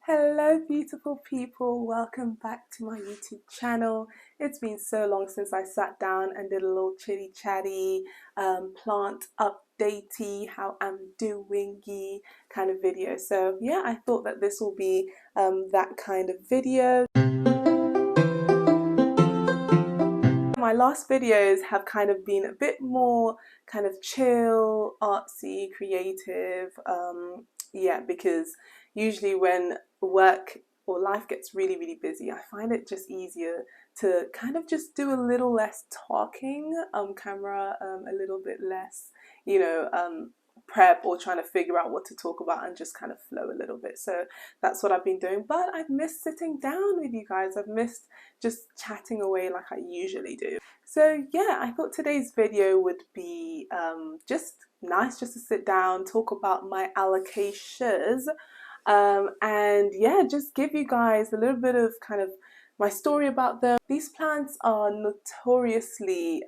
Hello beautiful people, welcome back to my YouTube channel. It's been so long since I sat down and did a little chitty chatty plant updatey, how I'm doing kind of video. So yeah, I thought that this will be that kind of video. My last videos have kind of been a bit more kind of chill, artsy, creative, yeah, because usually when work or life gets really busy, I find it just easier to kind of just do a little less talking on camera, a little bit less, prep or trying to figure out what to talk about and just kind of flow a little bit. So that's what I've been doing, but I've missed sitting down with you guys. I've missed just chatting away like I usually do. So yeah, I thought today's video would be just nice just to sit down, talk about my alocasias, and yeah, just give you guys a little bit of kind of my story about them. These plants are notoriously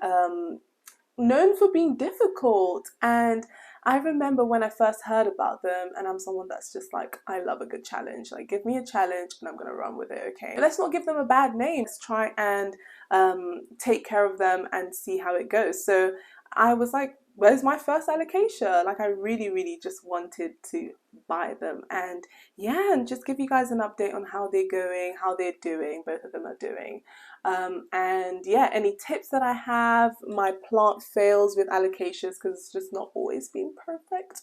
known for being difficult, and I remember when I first heard about them, and I'm someone that's just like, I love a good challenge. Like, give me a challenge and I'm gonna run with it, okay? But let's not give them a bad name. Let's try and take care of them and see how it goes. So I was like, where's my first alocasia? Like, I really just wanted to buy them, and yeah, and just give you guys an update on how they're going, how they're doing, both of them are doing. And yeah, any tips that I have, my plant fails with alocasias because it's just not always been perfect.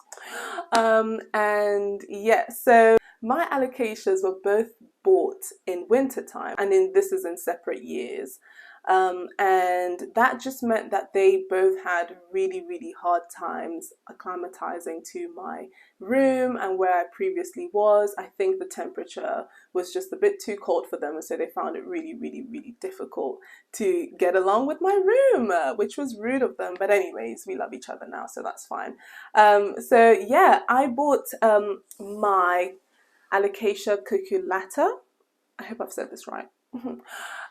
And yeah, so my alocasias were both bought in winter time, and this is in separate years. And that just meant that they both had really hard times acclimatizing to my room and where I previously was. I think the temperature was just a bit too cold for them, and so they found it really difficult to get along with my room, which was rude of them. But anyways, we love each other now, so that's fine. So yeah, I bought my Alocasia cuculata. I hope I've said this right.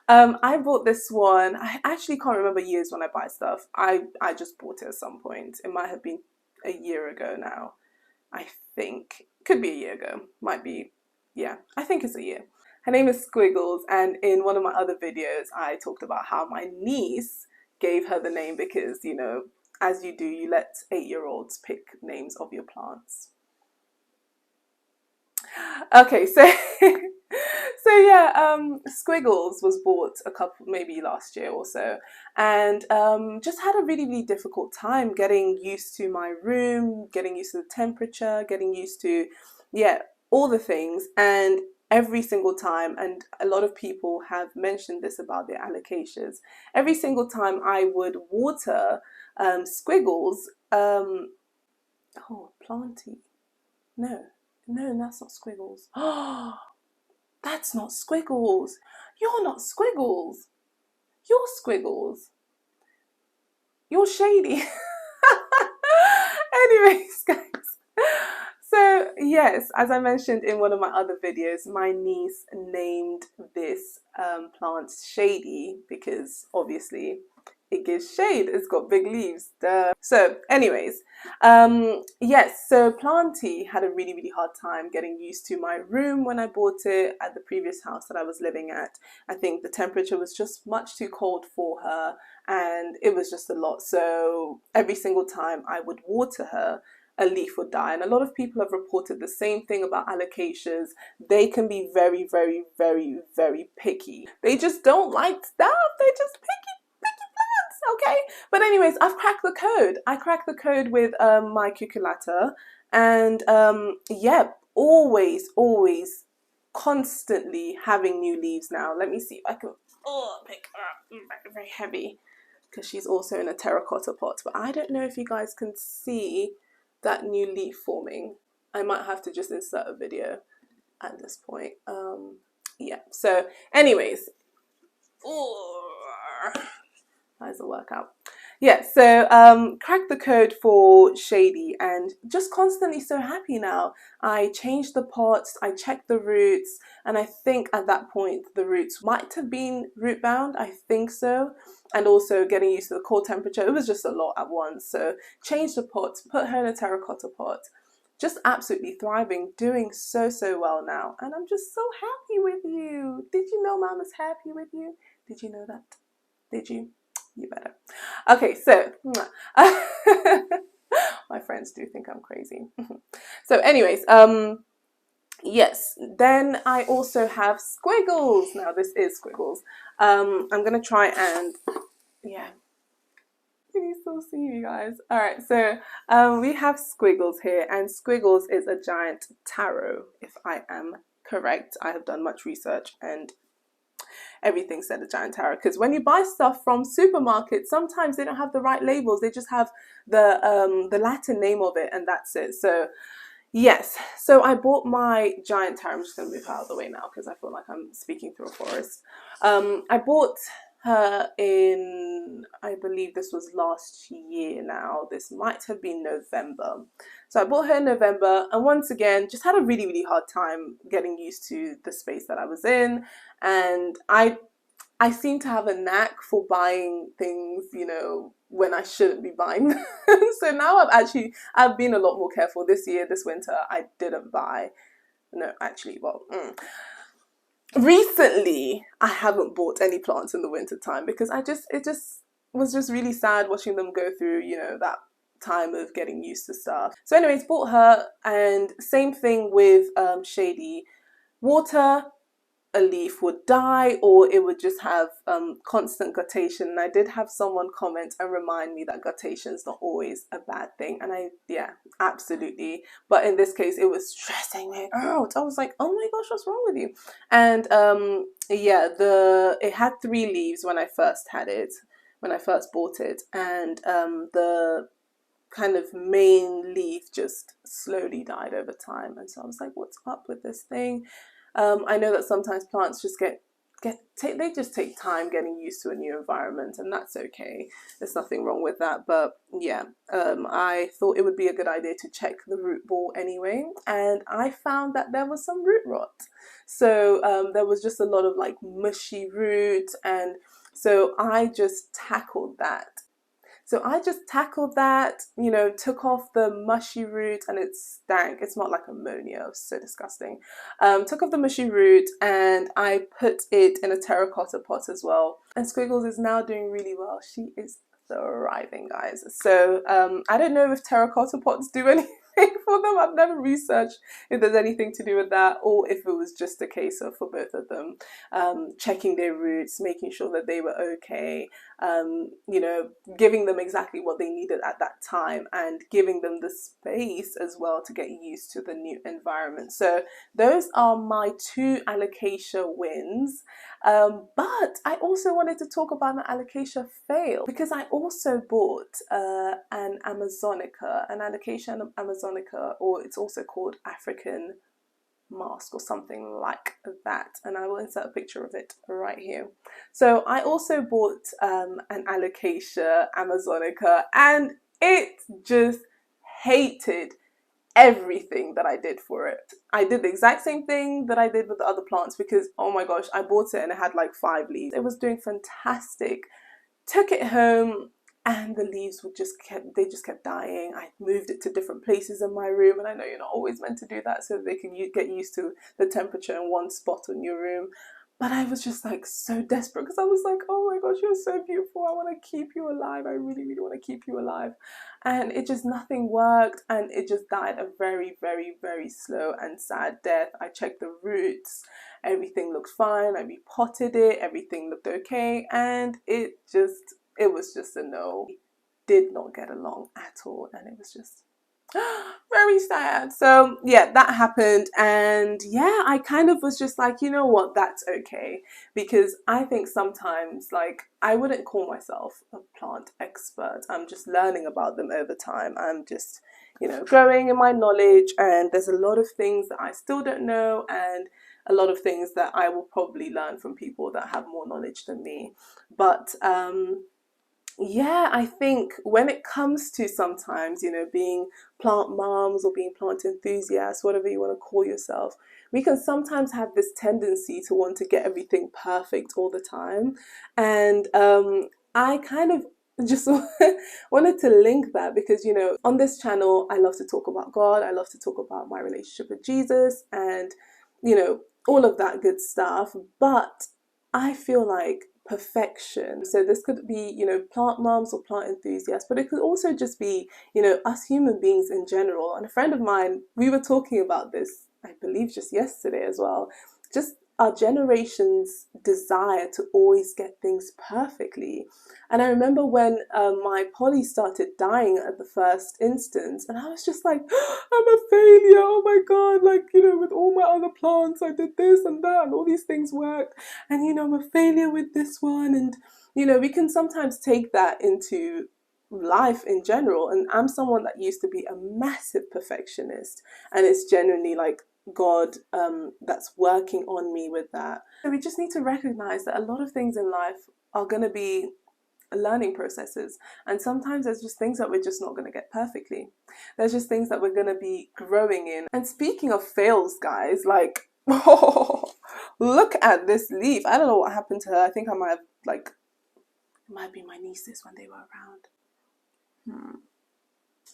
I bought this one. I actually can't remember years when I buy stuff. I just bought it at some point. It might have been a year ago now. I think. Could be a year ago. Might be. Yeah, I think it's a year. Her name is Squiggles, and in one of my other videos I talked about how my niece gave her the name because, you know, as you do, you let 8-year-olds pick names of your plants. Okay, so so yeah, Squiggles was bought a couple, maybe last year or so, and just had a really difficult time getting used to my room, getting used to the temperature, getting used to, yeah, all the things. And every single time, and a lot of people have mentioned this about their alocasias, every single time I would water Squiggles, oh, planty, no, that's not Squiggles. Oh, that's not Squiggles. You're not Squiggles. You're Squiggles. You're shady. Anyways, guys. So yes, as I mentioned in one of my other videos, my niece named this plant Shady because obviously it gives shade. It's got big leaves. Duh. So anyways, yes, so Planty had a really hard time getting used to my room when I bought it at the previous house that I was living at. I think the temperature was just much too cold for her, and it was just a lot. So every single time I would water her, a leaf would die. And a lot of people have reported the same thing about alocasias. They can be very picky. They just don't like stuff. They're just picky plants, okay? But anyways, I've cracked the code. I cracked the code with my cuculata, and yeah, always constantly having new leaves now. Let me see if I can pick her up. Very heavy because she's also in a terracotta pot, but I don't know if you guys can see that new leaf forming. I might have to just insert a video at this point. Yeah, so anyways, that is a workout. Yeah, so cracked the code for Shady, and just constantly so happy now. I changed the pots, I checked the roots, and I think at that point the roots might have been root bound, I think so. And also getting used to the cold temperature, it was just a lot at once. So changed the pot, put her in a terracotta pot, just absolutely thriving, doing so well now, and I'm just so happy with you. Did you know Mama's happy with you? Did you know that? Did you? You better. Okay, so my friends do think I'm crazy. So anyways, yes, then I also have squiggles. Now this is squiggles. I'm gonna try and, yeah, can you still see me, guys? All right, so we have squiggles here, and squiggles is a giant taro, if I am correct. I have done much research and everything said a giant taro, because when you buy stuff from supermarkets, sometimes they don't have the right labels. They just have the Latin name of it, and that's it. So yes, so I bought my giant taro. I'm just going to move her out of the way now because I feel like I'm speaking through a forest. I bought her in, I believe this was last year now. This might have been November. So I bought her in November, and once again, just had a really hard time getting used to the space that I was in. And I seem to have a knack for buying things, you know, when I shouldn't be buying them. So now I've been a lot more careful. This year, this winter, I didn't buy. No, actually, well, recently I haven't bought any plants in the winter time because it was just really sad watching them go through, you know, that time of getting used to stuff. So anyways, bought her, and same thing with Shady. Water, a leaf would die, or it would just have constant guttation. And I did have someone comment and remind me that guttation is not always a bad thing, and yeah, absolutely. But in this case, it was stressing me out. I was like, oh my gosh, what's wrong with you? And yeah, it had 3 leaves when I first had it, when I first bought it, and the kind of main leaf just slowly died over time. And so I was like, what's up with this thing? I know that sometimes plants just they just take time getting used to a new environment, and that's okay. There's nothing wrong with that. But yeah, I thought it would be a good idea to check the root ball anyway, and I found that there was some root rot. So there was just a lot of like mushy root, and so I just tackled that. You know, took off the mushy root, and it stank. It smelled like ammonia. It was so disgusting. Took off the mushy root, and I put it in a terracotta pot as well. And Squiggles is now doing really well. She is thriving, guys. So I don't know if terracotta pots do anything for them. I've never researched if there's anything to do with that, or if it was just a case of, for both of them, checking their roots, making sure that they were okay, you know, giving them exactly what they needed at that time, and giving them the space as well to get used to the new environment. So those are my 2 alocasia wins. But I also wanted to talk about my alocasia fail, because I also bought an Amazonica, an Alocasia Amazonica, or it's also called African mask or something like that, and I will insert a picture of it right here. So I also bought an Alocasia Amazonica, and it just hated everything that I did for it. I did the exact same thing that I did with the other plants, because oh my gosh, I bought it and it had like 5 leaves. It was doing fantastic. Took it home, and the leaves just kept dying. I moved it to different places in my room, and I know you're not always meant to do that, so they can get used to the temperature in one spot in your room. But I was just like so desperate, because I was like, oh my gosh, you're so beautiful. I want to keep you alive. I really want to keep you alive. And it just, nothing worked, and it just died a very slow and sad death. I checked the roots. Everything looked fine. I repotted it. Everything looked okay. And it was just a no. We did not get along at all. And it was just very sad. So yeah, that happened, and yeah, I kind of was just like, you know what, that's okay, because I think sometimes, like, I wouldn't call myself a plant expert. I'm just learning about them over time. I'm just, you know, growing in my knowledge, and there's a lot of things that I still don't know, and a lot of things that I will probably learn from people that have more knowledge than me. But yeah, I think when it comes to sometimes, you know, being plant moms or being plant enthusiasts, whatever you want to call yourself, we can sometimes have this tendency to want to get everything perfect all the time. And I kind of just wanted to link that because, you know, on this channel, I love to talk about God. I love to talk about my relationship with Jesus and, you know, all of that good stuff. But I feel like perfection. So this could be, you know, plant moms or plant enthusiasts, but it could also just be, you know, us human beings in general. And a friend of mine, we were talking about this, I believe just yesterday as well, just our generation's desire to always get things perfectly. And I remember when my poly started dying at the first instance, and I was just like, I'm a failure. Oh my God. Like, you know, with all my other plants, I did this and that, and all these things worked. And, you know, I'm a failure with this one. And, you know, we can sometimes take that into life in general. And I'm someone that used to be a massive perfectionist. And it's genuinely like, God that's working on me with that. So we just need to recognize that a lot of things in life are going to be learning processes, and sometimes there's just things that we're just not going to get perfectly. There's just things that we're going to be growing in. And speaking of fails, guys, like, oh, look at this leaf. I don't know what happened to her. I think I might have, like, it might be my nieces when they were around.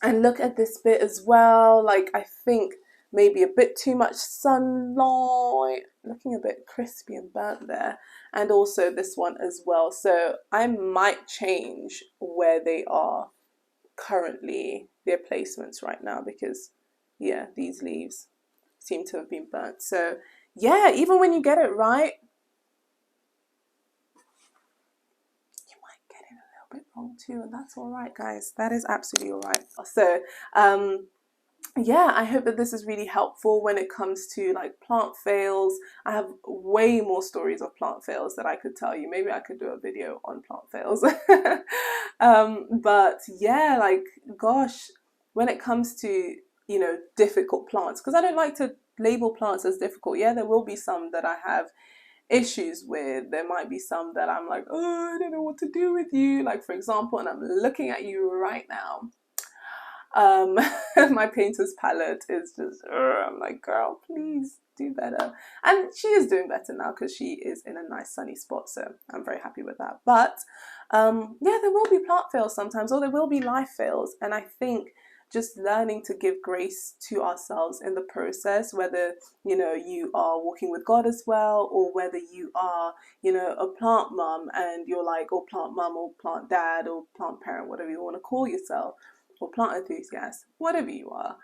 And look at this bit as well. Like, I think maybe a bit too much sunlight, looking a bit crispy and burnt there. And also this one as well. So I might change where they are currently, their placements right now, because yeah, these leaves seem to have been burnt. So yeah, even when you get it right, you might get it a little bit wrong too, and that's all right, guys. That is absolutely all right. So yeah, I hope that this is really helpful when it comes to like plant fails. I have way more stories of plant fails that I could tell you. Maybe I could do a video on plant fails. But yeah, like, gosh, when it comes to, you know, difficult plants, because I don't like to label plants as difficult. Yeah, there will be some that I have issues with. There might be some that I'm like, oh, I don't know what to do with you. Like, for example, and I'm looking at you right now. My painter's palette is just, I'm like, girl, please do better. And she is doing better now because she is in a nice sunny spot, so I'm very happy with that. But yeah, there will be plant fails sometimes, or there will be life fails, and I think just learning to give grace to ourselves in the process, whether, you know, you are walking with God as well, or whether you are, you know, a plant mum and you're like, or plant mum or plant dad or plant parent, whatever you want to call yourself, or plant enthusiast, whatever you are,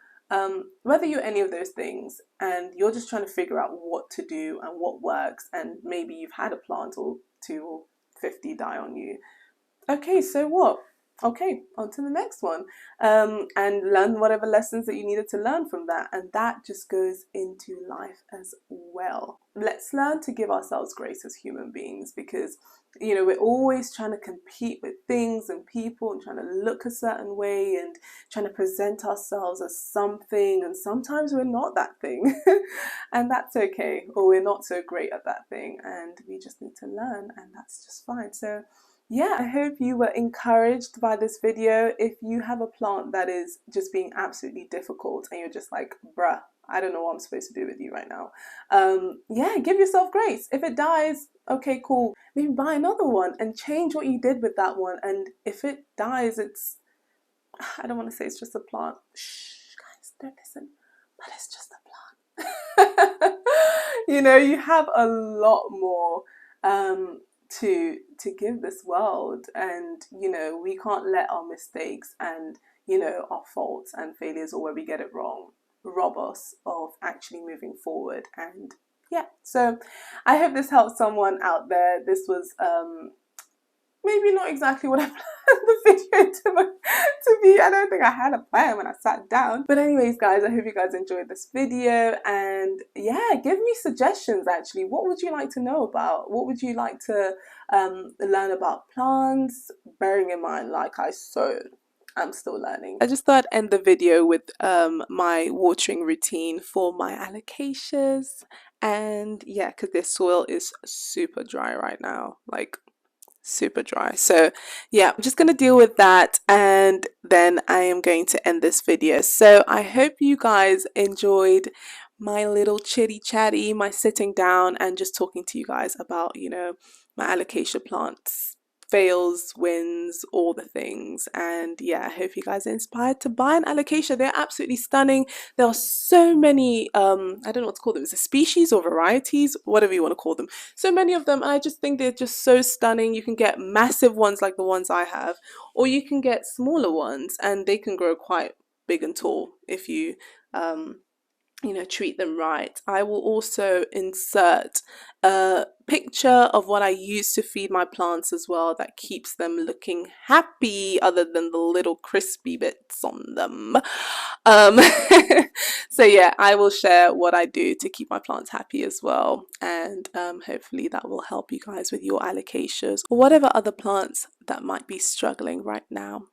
whether you're any of those things and you're just trying to figure out what to do and what works, and maybe you've had a plant or 2 or 50 die on you. Okay, so what? Okay, on to the next one. And learn whatever lessons that you needed to learn from that. And that just goes into life as well. Let's learn to give ourselves grace as human beings, because, you know, we're always trying to compete with things and people and trying to look a certain way and trying to present ourselves as something. And sometimes we're not that thing. And that's okay. Or we're not so great at that thing. And we just need to learn, and that's just fine. So yeah, I hope you were encouraged by this video. If you have a plant that is just being absolutely difficult and you're just like, bruh, I don't know what I'm supposed to do with you right now. Yeah, give yourself grace. If it dies, okay, cool. Maybe buy another one and change what you did with that one. And if it dies, it's, I don't want to say it's just a plant. Shh, guys, don't listen. But it's just a plant. You know, you have a lot more to give this world, and, you know, we can't let our mistakes and, you know, our faults and failures, or where we get it wrong, rob us of actually moving forward. And yeah, so I hope this helps someone out there. This was maybe not exactly what I planned the video to be. I don't think I had a plan when I sat down. But anyways, guys, I hope you guys enjoyed this video. And yeah, give me suggestions, actually. What would you like to know about? What would you like to learn about plants? Bearing in mind, like I said, I'm still learning. I just thought I'd end the video with my watering routine for my alocasias. And yeah, because their soil is super dry right now. Like, super dry. So yeah, I'm just going to deal with that, and then I am going to end this video. So I hope you guys enjoyed my little chitty chatty, my sitting down and just talking to you guys about, you know, my alocasia plants fails, wins, all the things. And yeah, I hope you guys are inspired to buy an alocasia. They're absolutely stunning. There are so many, I don't know what to call them. Is it species or varieties? Whatever you want to call them. So many of them. I just think they're just so stunning. You can get massive ones like the ones I have, or you can get smaller ones, and they can grow quite big and tall if you treat them right. I will also insert a picture of what I use to feed my plants as well, that keeps them looking happy, other than the little crispy bits on them. Um, so yeah, I will share what I do to keep my plants happy as well, and hopefully that will help you guys with your alocasias or whatever other plants that might be struggling right now.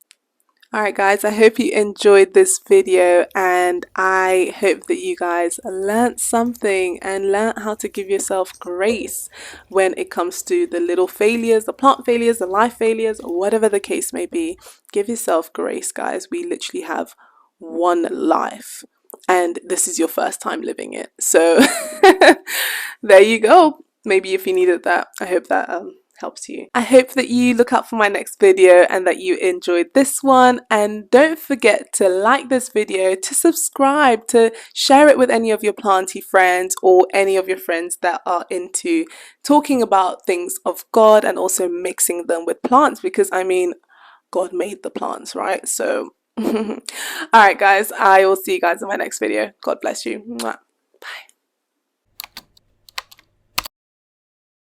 Alright guys, I hope you enjoyed this video, and I hope that you guys learnt something and learnt how to give yourself grace when it comes to the little failures, the plant failures, the life failures, or whatever the case may be. Give yourself grace, guys. We literally have one life, and this is your first time living it. So there you go. Maybe if you needed that, I hope that helps you. I hope that you look out for my next video and that you enjoyed this one, and don't forget to like this video, to subscribe, to share it with any of your planty friends or any of your friends that are into talking about things of God and also mixing them with plants, because I mean, God made the plants, right? So alright guys, I will see you guys in my next video. God bless you. Mwah. Bye.